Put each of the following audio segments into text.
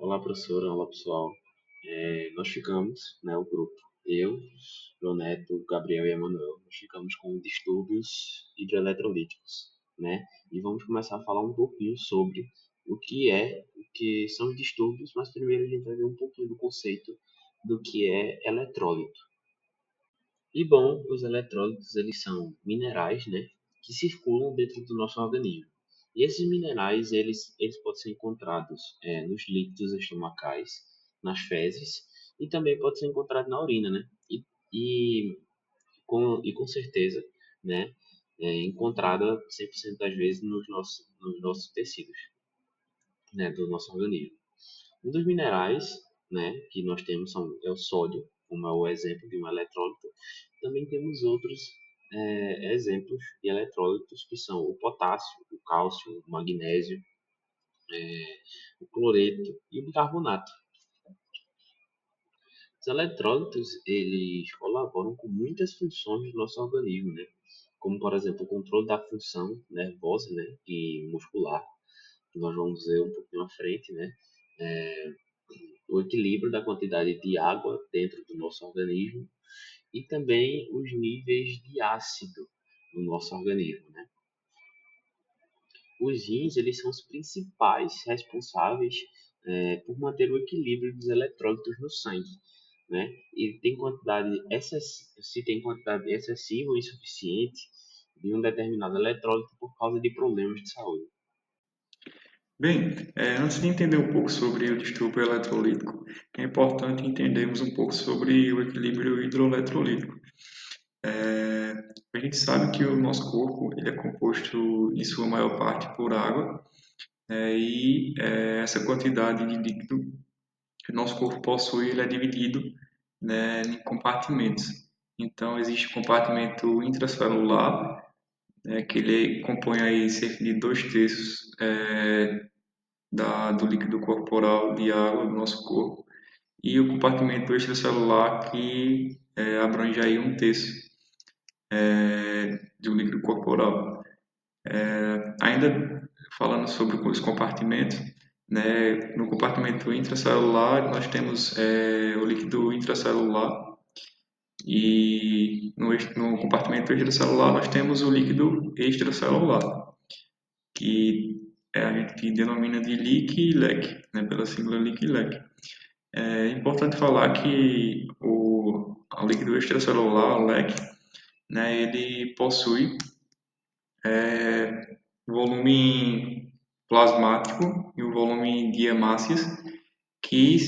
Olá, professora. Olá, pessoal. Nós ficamos, né, o grupo, eu, João Neto, Gabriel e Emanuel, nós ficamos com distúrbios hidroeletrolíticos, né? E vamos começar a falar um pouquinho sobre o que são os distúrbios, mas primeiro a gente vai ver um pouquinho do conceito do que é eletrólito. E bom, os eletrólitos eles são minerais, né, que circulam dentro do nosso organismo. E esses minerais eles podem ser encontrados nos líquidos estomacais, nas fezes e também pode ser encontrado na urina, né? E, e com certeza, né, encontrada 100% das vezes nos nossos tecidos, né, do nosso organismo. Um dos minerais, né, que nós temos é o sódio, como é o exemplo de um eletrólito. Também temos outros exemplos de eletrólitos que são o potássio, o cálcio, o magnésio, o cloreto e o bicarbonato. Os eletrólitos eles colaboram com muitas funções do nosso organismo, né? Como por exemplo o controle da função nervosa, né, e muscular, que nós vamos ver um pouquinho à frente, né? É, o equilíbrio da quantidade de água dentro do nosso organismo e também os níveis de ácido no nosso organismo, né? Os rins, eles são os principais responsáveis por manter o equilíbrio dos eletrólitos no sangue, né? E se tem quantidade excessiva ou insuficiente de um determinado eletrólito por causa de problemas de saúde. Bem, antes de entender um pouco sobre o distúrbio eletrolítico, é importante entendermos um pouco sobre o equilíbrio hidroeletrolítico. É, a gente sabe que o nosso corpo ele é composto, em sua maior parte, por água, essa quantidade de líquido que o nosso corpo possui ele é dividido, né, em compartimentos. Então, existe o compartimento intracelular, né, que ele compõe aí cerca de 2/3 do líquido corporal de água do nosso corpo e o compartimento extracelular que abrange aí 1/3 do líquido corporal. Ainda falando sobre os compartimentos, né, no compartimento intracelular nós temos o líquido intracelular e no compartimento extracelular nós temos o líquido extracelular, que a gente denomina de LIC e LEC, né, pela sigla LIC e LEC. É importante falar que o líquido extracelular, o LEC, né, ele possui volume plasmático e o volume de hemácias que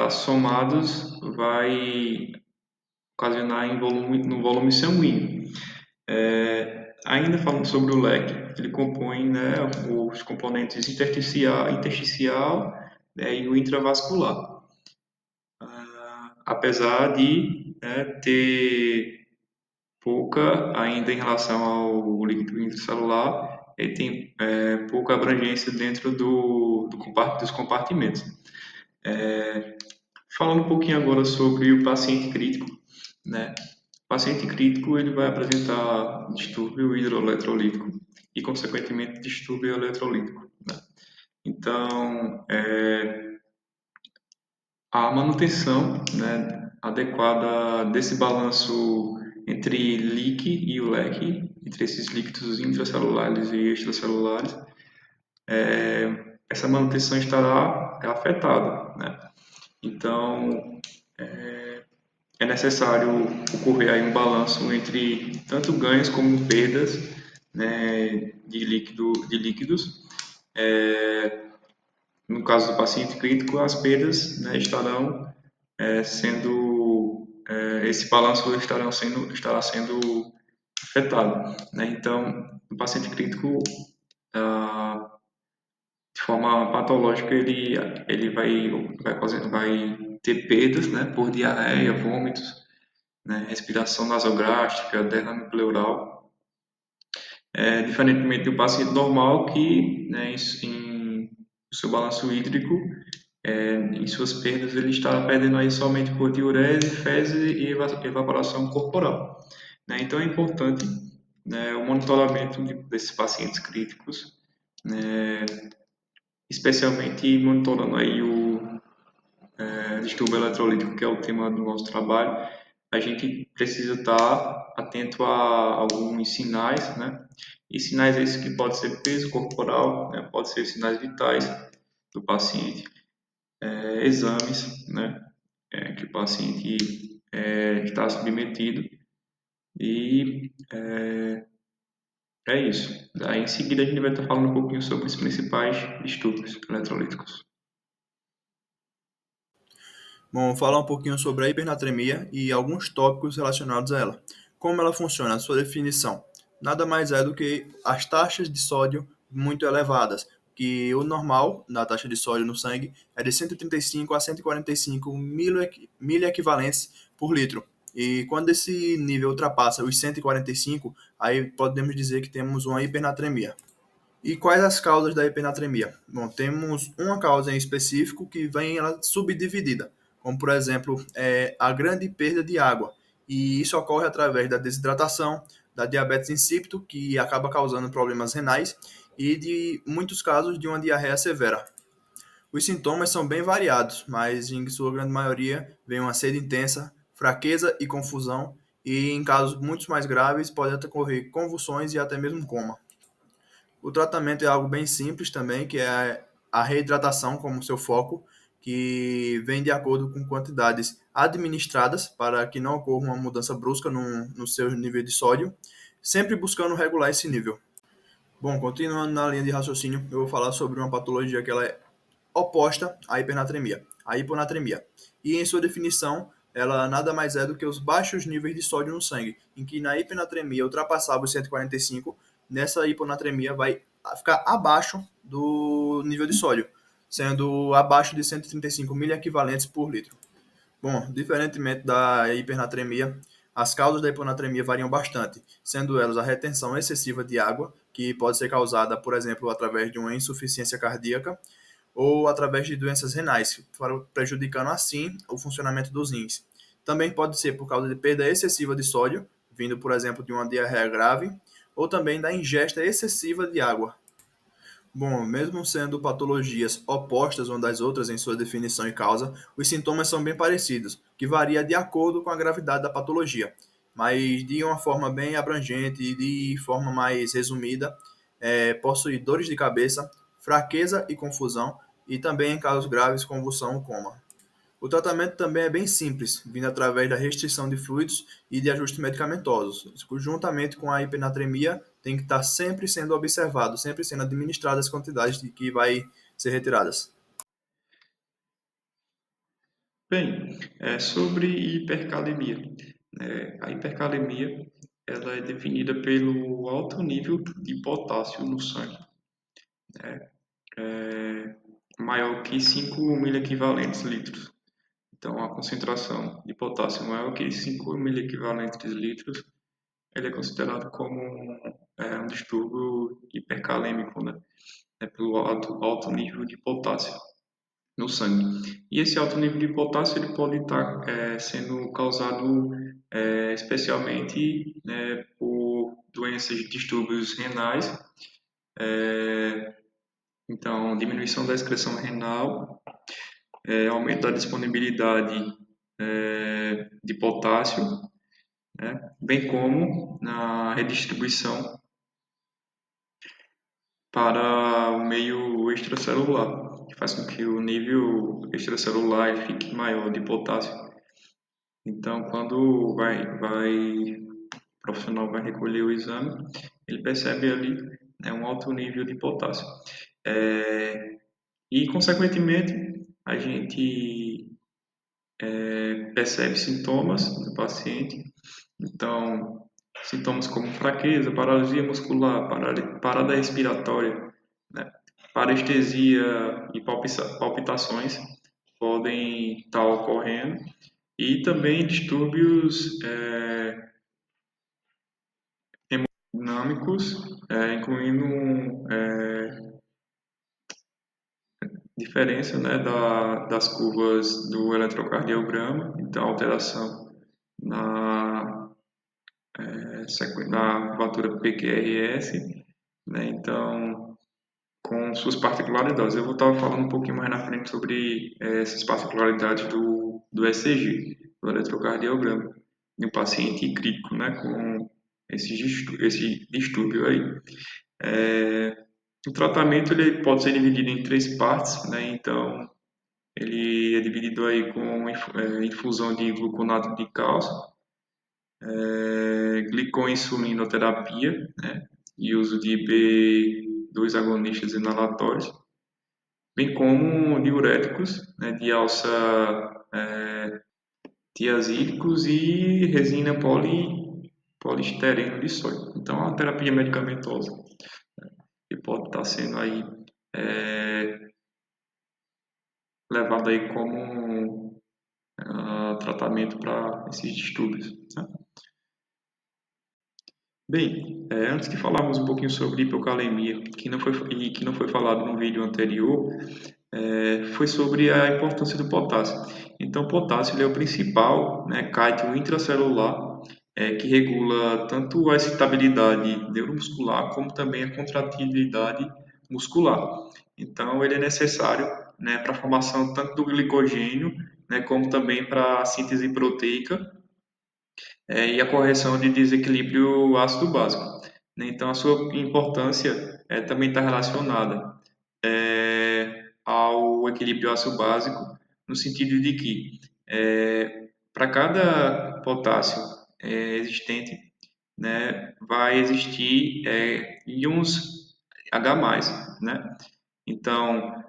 somados vai ocasionar no volume sanguíneo. Ainda falando sobre o leque, ele compõe, né, os componentes intersticial, né, e o intravascular. Apesar de, né, ter pouca ainda em relação ao líquido intracelular, ele tem pouca abrangência dentro dos compartimentos. Falando um pouquinho agora sobre o paciente crítico, né? O paciente crítico ele vai apresentar distúrbio hidroeletrolítico e, consequentemente, distúrbio eletrolítico, né? Então, a manutenção, né, adequada desse balanço entre LIC e o LEC, entre esses líquidos intracelulares e extracelulares, essa manutenção estará afetada, né? Então, é necessário ocorrer aí um balanço entre tanto ganhos como perdas, né, de líquidos. No caso do paciente crítico, as perdas, né, estarão esse balanço estará sendo afetado, né? Então, no paciente crítico, de forma patológica, ele vai ter perdas, né, por diarreia, vômitos, né, respiração nasogástrica, derrame pleural, diferentemente do paciente normal que, né, em seu balanço hídrico, em suas perdas, ele está perdendo aí somente por diurese, fezes e evaporação corporal, né? Então é importante, né, o monitoramento desses pacientes críticos, né, especialmente monitorando aí distúrbio eletrolítico, que é o tema do nosso trabalho, a gente precisa estar atento a alguns sinais, né? E sinais esses que pode ser peso corporal, né? Pode ser sinais vitais do paciente, exames, né? Que o paciente está submetido e é isso. Daí em seguida a gente vai estar falando um pouquinho sobre os principais distúrbios eletrolíticos. Bom, vou falar um pouquinho sobre a hipernatremia e alguns tópicos relacionados a ela. Como ela funciona, a sua definição. Nada mais é do que as taxas de sódio muito elevadas, que o normal na taxa de sódio no sangue é de 135 a 145 miliequivalentes por litro. E quando esse nível ultrapassa os 145, aí podemos dizer que temos uma hipernatremia. E quais as causas da hipernatremia? Bom, temos uma causa em específico que vem ela subdividida, como por exemplo a grande perda de água. E isso ocorre através da desidratação, da diabetes insípido, que acaba causando problemas renais, e de muitos casos de uma diarreia severa. Os sintomas são bem variados, mas em sua grande maioria vem uma sede intensa, fraqueza e confusão, e em casos muito mais graves pode ocorrer convulsões e até mesmo coma. O tratamento é algo bem simples também, que é a reidratação como seu foco, que vem de acordo com quantidades administradas para que não ocorra uma mudança brusca no seu nível de sódio, sempre buscando regular esse nível. Bom, continuando na linha de raciocínio, eu vou falar sobre uma patologia que ela é oposta à hipernatremia, a hiponatremia. E em sua definição, ela nada mais é do que os baixos níveis de sódio no sangue, em que na hipernatremia ultrapassava os 145, nessa hiponatremia vai ficar abaixo do nível de sódio, sendo abaixo de 135 miliequivalentes por litro. Bom, diferentemente da hipernatremia, as causas da hiponatremia variam bastante, sendo elas a retenção excessiva de água, que pode ser causada, por exemplo, através de uma insuficiência cardíaca, ou através de doenças renais, prejudicando assim o funcionamento dos rins. Também pode ser por causa de perda excessiva de sódio, vindo, por exemplo, de uma diarreia grave, ou também da ingesta excessiva de água. Bom, mesmo sendo patologias opostas uma das outras em sua definição e causa, os sintomas são bem parecidos, que varia de acordo com a gravidade da patologia. Mas de uma forma bem abrangente e de forma mais resumida, possui dores de cabeça, fraqueza e confusão, e também em casos graves, convulsão ou coma. O tratamento também é bem simples, vindo através da restrição de fluidos e de ajustes medicamentosos. Juntamente com a hipernatremia, tem que estar sempre sendo observado, sempre sendo administradas as quantidades de que vai ser retiradas. Bem, sobre hipercalemia. A hipercalemia ela é definida pelo alto nível de potássio no sangue, maior que 5 miliequivalentes litros. Então, a concentração de potássio maior que 5 miliequivalentes litros, ele é considerado como um distúrbio hipercalêmico, né? É pelo alto nível de potássio no sangue. E esse alto nível de potássio ele pode estar sendo causado especialmente, né, por doenças, distúrbios renais, então diminuição da excreção renal, aumento da disponibilidade de potássio, né, bem como na redistribuição para o meio extracelular, que faz com que o nível extracelular ele fique maior de potássio. Então, quando o profissional vai recolher o exame, ele percebe ali, né, um alto nível de potássio. E, consequentemente, a gente percebe sintomas do paciente. Então, sintomas como fraqueza, paralisia muscular, parada respiratória, né, parestesia e palpitações podem estar ocorrendo. E também distúrbios hemodinâmicos, incluindo diferença, né, das curvas do eletrocardiograma, então alteração na, na curvatura PQRS, né, então com suas particularidades. Eu vou estar falando um pouquinho mais na frente sobre essas particularidades do ECG, do eletrocardiograma, de um paciente crítico, né, com esse distúrbio aí. O tratamento ele pode ser dividido em três partes, né, então ele é dividido aí com infusão de gluconato de cálcio, glicoinsulinoterapia, né, e uso de B2 agonistas inalatórios, bem como diuréticos, né, de alça tiazídicos e resina poliestireno de sódio. Então, é uma terapia medicamentosa que pode estar sendo aí levada aí como tratamento para esses distúrbios, né? Bem, antes de falarmos um pouquinho sobre hipocalemia, que não foi falado no vídeo anterior, foi sobre a importância do potássio. Então, o potássio ele é o principal, né, cátion intracelular, que regula tanto a excitabilidade neuromuscular como também a contratilidade muscular. Então, ele é necessário, né, para a formação tanto do glicogênio, né, como também para a síntese proteica e a correção de desequilíbrio ácido-básico, né? Então, a sua importância também está relacionada ao equilíbrio ácido-básico, no sentido de que para cada potássio existente, né, vai existir íons H+, né? Então,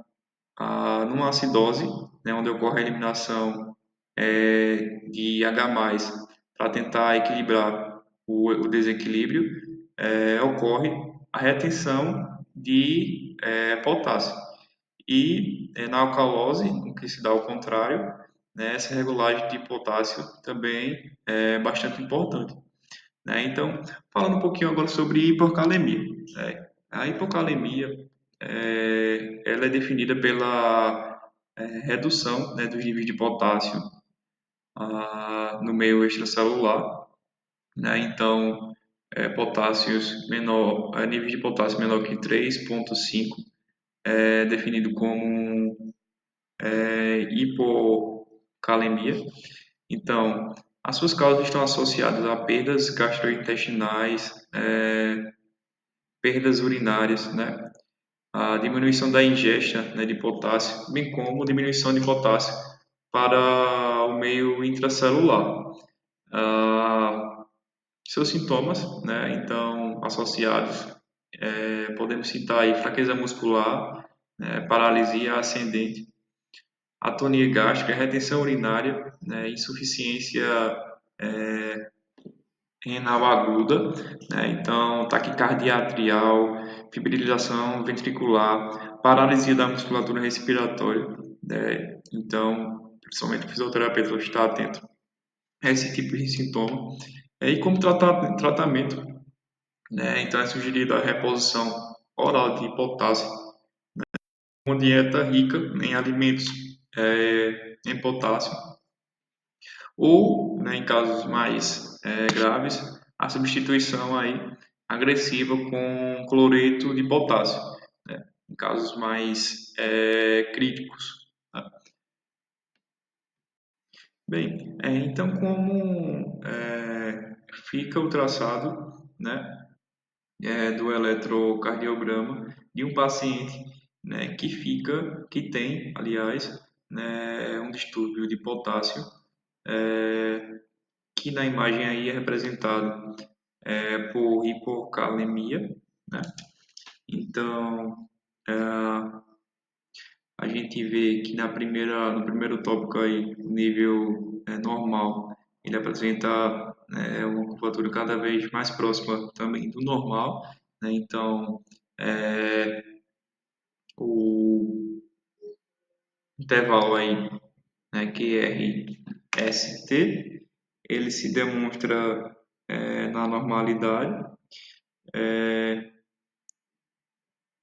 numa acidose, né, onde ocorre a eliminação de H+, para tentar equilibrar o desequilíbrio, ocorre a retenção de potássio. E na alcalose, em que se dá o contrário, né, essa regulagem de potássio também é bastante importante, né? Então, falando um pouquinho agora sobre hipocalemia, né? A hipocalemia ela é definida pela redução, né, dos níveis de potássio no meio extracelular, né? Então, níveis de potássio menor que 3,5 é definido como hipocalemia. Então, as suas causas estão associadas a perdas gastrointestinais, perdas urinárias, né? A diminuição da ingesta, né, de potássio, bem como diminuição de potássio para o meio intracelular. Seus sintomas, né, então associados, podemos citar aí fraqueza muscular, né, paralisia ascendente, atonia gástrica, retenção urinária, né, insuficiência renal aguda, né, então taquicardia atrial, fibrilação ventricular, paralisia da musculatura respiratória, né, então principalmente o fisioterapeuta tem que estar atento a esse tipo de sintoma. E como tratamento, né, então é sugerida a reposição oral de potássio, uma dieta rica em alimentos em potássio, ou, né, em casos mais graves, a substituição aí agressiva com cloreto de potássio, né, em casos mais críticos, tá? Bem, então como fica o traçado, né, do eletrocardiograma de um paciente, né, que tem, aliás, né, um distúrbio de potássio, que na imagem aí é representado por hipocalemia, né? Então, a gente vê que no primeiro tópico aí, nível normal, ele apresenta uma curvatura cada vez mais próxima também do normal, né? Então, o intervalo aí, né, QRST, ele se demonstra na normalidade,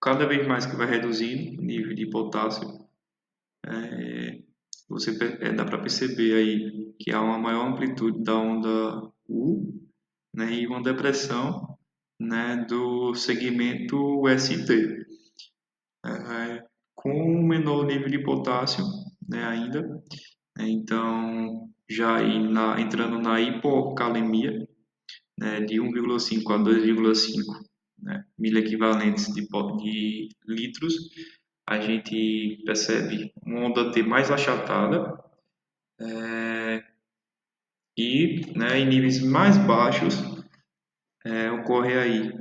cada vez mais que vai reduzindo o nível de potássio, dá para perceber aí que há uma maior amplitude da onda U, né, e uma depressão, né, do segmento ST. com um menor nível de potássio, né, ainda, né, então já entrando na hipocalemia, né, de 1,5 a 2,5, né, mil equivalentes de litros, a gente percebe uma onda T mais achatada e, né, em níveis mais baixos ocorre aí,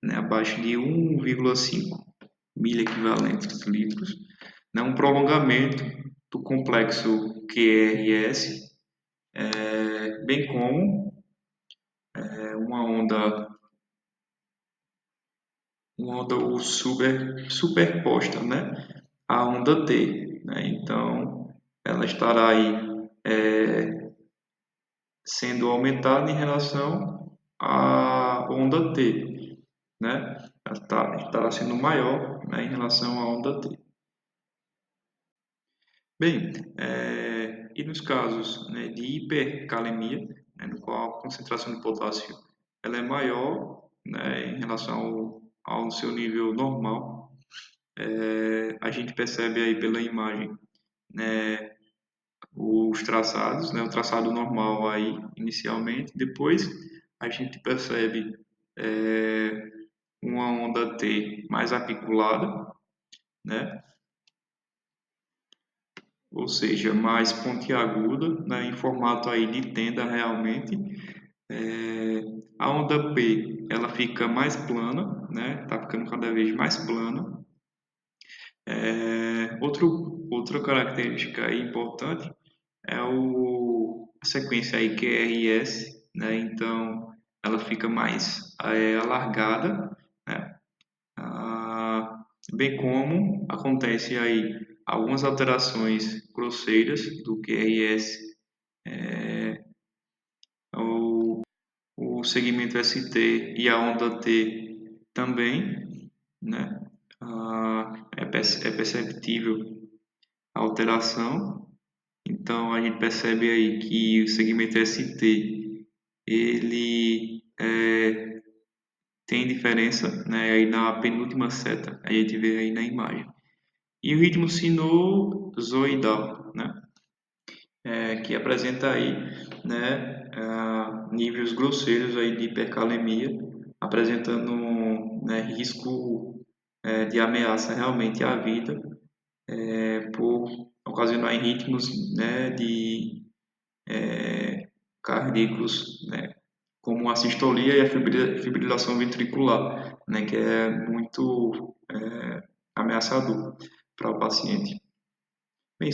né, abaixo de 1,5 mil equivalentes litros, né, um prolongamento do complexo QRS, bem como uma onda superposta, né, à onda T, né, então ela estará aí sendo aumentada em relação à onda T, né, ela estará sendo maior, né, em relação à onda T. Bem, e nos casos, né, de hipercalemia, né, no qual a concentração de potássio ela é maior, né, em relação ao seu nível normal, a gente percebe aí pela imagem, né, os traçados, né, o traçado normal aí inicialmente, depois a gente percebe uma onda T mais apiculada, né, ou seja, mais pontiaguda, né, em formato aí de tenda realmente. A onda P ela fica mais plana, né, tá ficando cada vez mais plana. Outra característica aí importante é a sequência aí QRS, né, então ela fica mais alargada, né, bem como acontece aí algumas alterações grosseiras do QRS, o segmento ST e a onda T também, né? É perceptível a alteração. Então a gente percebe aí que o segmento ST ele tem diferença, né? Aí na penúltima seta a gente vê aí na imagem. E o ritmo sinusoidal, né? Que apresenta aí, né, níveis grosseiros aí de hipercalemia, apresentando né, risco de ameaça realmente à vida, por ocasionar em ritmos, né, de cardíacos, né, como a sistolia e a fibrilação ventricular, né, que é muito ameaçador para o paciente. Bem,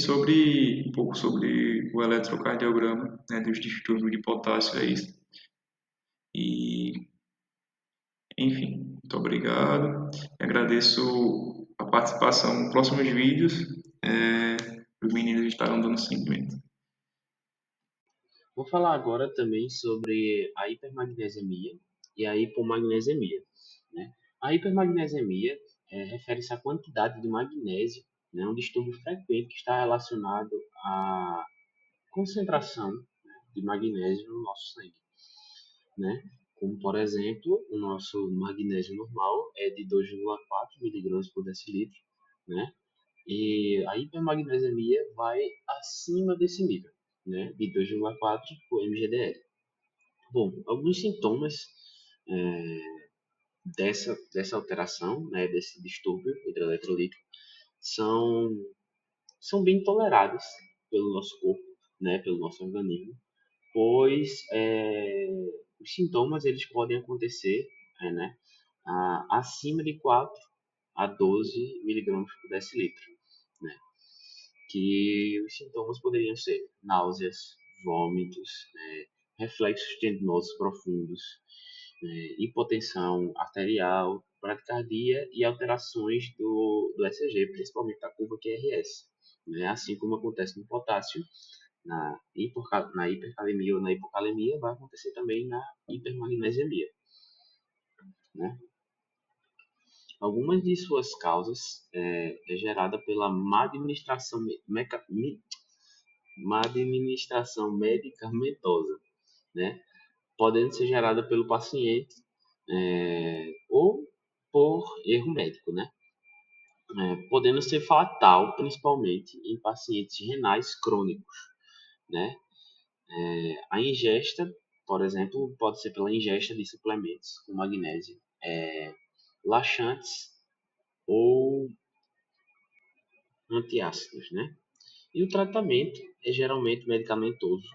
um pouco sobre o eletrocardiograma, né, dos distúrbios de potássio é isso. E, enfim, muito obrigado. Agradeço a participação nos próximos vídeos. Os meninos estarão dando seguimento. Vou falar agora também sobre a hipermagnesemia e a hipomagnesemia, né? A hipermagnesemia refere-se à quantidade de magnésio, né, um distúrbio frequente que está relacionado à concentração, né, de magnésio no nosso sangue, né? Como, por exemplo, o nosso magnésio normal é de 2,4 miligramas por decilitro, né? E a hipermagnesemia vai acima desse nível, né? De 2,4 por mgdl. Bom, alguns sintomas dessa alteração, né, desse distúrbio hidroeletrolítico, são, são bem tolerados pelo nosso corpo, né, pelo nosso organismo, pois os sintomas eles podem acontecer, né, acima de 4 a 12 miligramas por decilitro, né, que os sintomas poderiam ser náuseas, vômitos, né, reflexos tendinosos profundos, né, hipotensão arterial, bradicardia e alterações do ECG, principalmente da curva QRS, né, assim como acontece no potássio, na hipercalemia ou na hipocalemia, vai acontecer também na hipermagnesemia, né? Algumas de suas causas é gerada pela má administração, má administração medicamentosa, né? Podendo ser gerada pelo paciente ou por erro médico, né? podendo ser fatal, principalmente em pacientes renais crônicos, né? A ingesta, por exemplo, pode ser pela ingesta de suplementos com magnésio, laxantes ou antiácidos, né? E o tratamento é geralmente medicamentoso,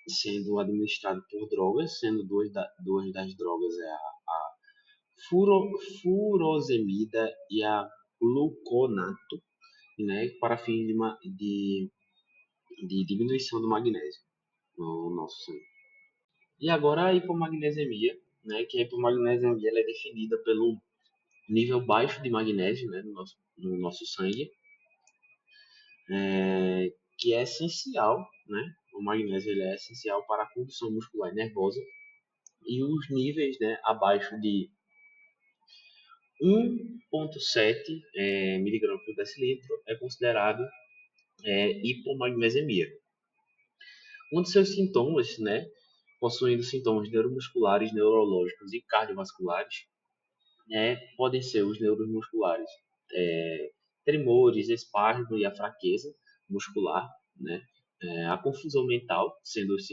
sendo administrado por drogas, sendo duas das drogas é a furosemida e a gluconato, né, para fins de diminuição do magnésio no nosso sangue. E agora a hipomagnesemia, né, que a hipomagnesemia ela é definida pelo nível baixo de magnésio, né, no nosso sangue, que é essencial, né, o magnésio ele é essencial para a condução muscular e nervosa, e os níveis, né, abaixo de 1,7 miligramas por decilitro é considerado hipomagnesemia. Um dos seus sintomas, né, possuindo sintomas neuromusculares, neurológicos e cardiovasculares, podem ser os neuromusculares, tremores, espasmo e a fraqueza muscular, né, a confusão mental, sendo os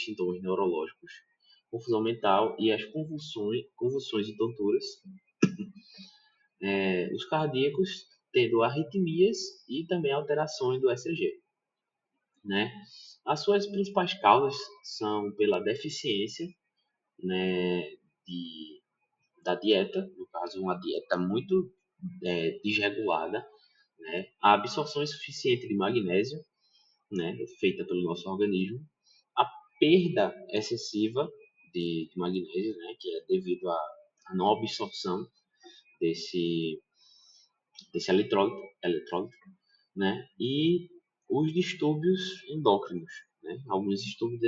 sintomas neurológicos, confusão mental e as convulsões e tonturas, os cardíacos tendo arritmias e também alterações do ECG, né? As suas principais causas são pela deficiência, né, da dieta, no caso uma dieta muito desregulada, né, a absorção insuficiente de magnésio, né, feita pelo nosso organismo, a perda excessiva de magnésio, né, que é devido à não absorção desse eletrólito, né, e os distúrbios endócrinos, né? Alguns distúrbios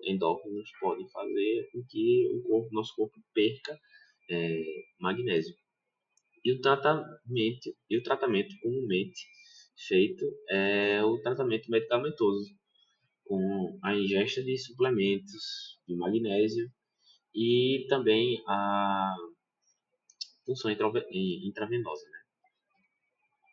endócrinos podem fazer com que nosso corpo perca magnésio. E o tratamento comumente feito é o tratamento medicamentoso, com a ingesta de suplementos de magnésio e também a punção intravenosa, né?